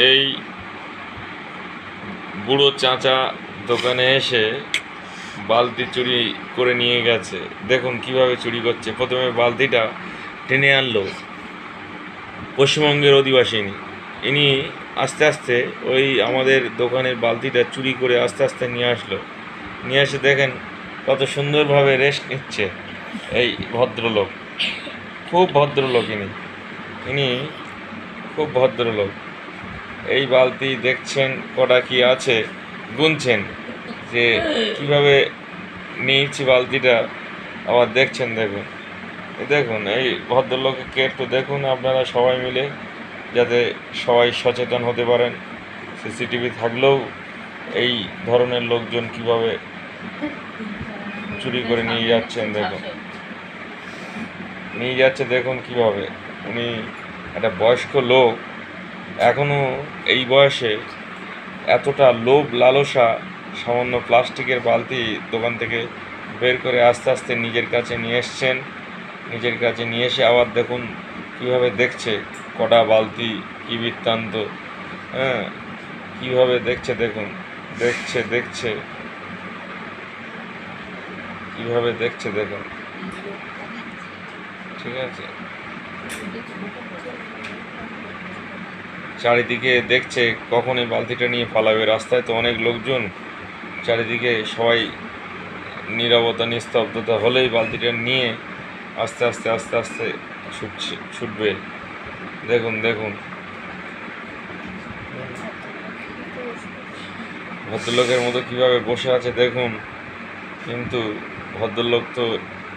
এই বুড়ো চাচা দোকানে এসে বালতি চুরি করে নিয়ে গেছে। দেখুন কিভাবে চুরি করছে। প্রথমে বালতিটা টেনে আনলো পশ্চিমবঙ্গের অধিবাসিনী। ইনি আস্তে আস্তে ওই আমাদের দোকানের বালতিটা চুরি করে আস্তে আস্তে নিয়ে আসলো। নিয়ে এসে দেখেন কত সুন্দরভাবে রেস্ট নিচ্ছে এই ভদ্রলোক। খুব ভদ্রলোক ইনি, ইনি খুব ভদ্রলোক। এই বালতি দেখছেন কটা কি আছে, গুনছেন যে কিভাবে নিয়েছি বালতিটা, আবার দেখছেন। দেখুন দেখুন এই ভদ্রলোককে একটু দেখুন আপনারা সবাই মিলে, যাতে সবাই সচেতন হতে পারেন। সিসিটিভি থাকলেও এই ধরনের লোকজন কিভাবে চুরি করে নিয়ে যাচ্ছেন, দেখুন নিয়ে যাচ্ছে। দেখুন কিভাবে উনি একটা বয়স্ক লোক, এখনও এই বয়সে এতটা লোভ লালসা, সামান্য প্লাস্টিকের বালতি দোকান থেকে বের করে আস্তে আস্তে নিজের কাছে নিয়ে এসছেন। নিজের কাছে নিয়ে এসে আবার দেখুন কীভাবে দেখছে কটা বালতি, কী বৃত্তান্ত, হ্যাঁ কীভাবে দেখছে। দেখুন দেখছে দেখছে কীভাবে দেখছে, দেখুন ঠিক আছে। চারিদিকে দেখছে কখন এই বালতিটা নিয়ে পালাবে। রাস্তায় তো অনেক লোকজন, চারিদিকে সবাই নীরবতা নিস্তব্ধতা হলেই বালতিটা নিয়ে আস্তে আস্তে আস্তে আস্তে ছুটবে। দেখুন দেখুন ভদ্রলোকের মতো কীভাবে বসে আছে দেখুন। কিন্তু ভদ্রলোক তো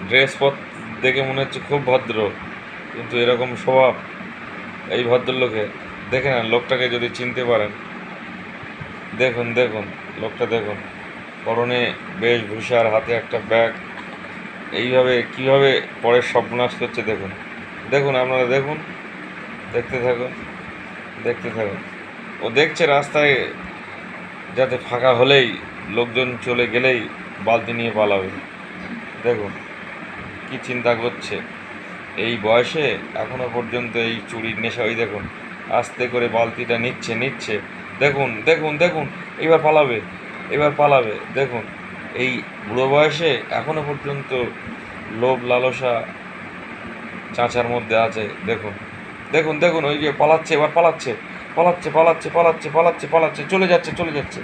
ড্রেস পথ দেখে মনে হচ্ছে খুব ভদ্র, কিন্তু এরকম স্বভাব এই ভদ্রলোকে। দেখে না লোকটাকে যদি চিনতে পারেন, দেখুন দেখুন লোকটা দেখুন, পরনে বেশভূষার, হাতে একটা ব্যাগ, এইভাবে কিভাবে পরের সর্বনাশ করছে। দেখুন দেখুন আপনারা দেখুন, দেখতে থাকুন দেখতে থাকুন। ও দেখছে রাস্তায় যাতে ফাঁকা হলেই, লোকজন চলে গেলেই বালতি নিয়ে পালাবে। দেখুন কি চিন্তা করছে এই বয়সে, এখনো পর্যন্ত এই চুরির নেশা। ওই দেখুন আস্তে করে বালতিটা নিচ্ছে নিচ্ছে, দেখুন দেখুন দেখুন এবার পালাবে, এবার পালাবে। দেখুন এই বুড়ো বয়সে এখনো পর্যন্ত লোভ লালসা চাঁচার মধ্যে আছে। দেখুন দেখুন দেখুন ওই যে পালাচ্ছে, এবার পালাচ্ছে পালাচ্ছে পালাচ্ছে পালাচ্ছে পালাচ্ছে পালাচ্ছে, চলে যাচ্ছে চলে যাচ্ছে।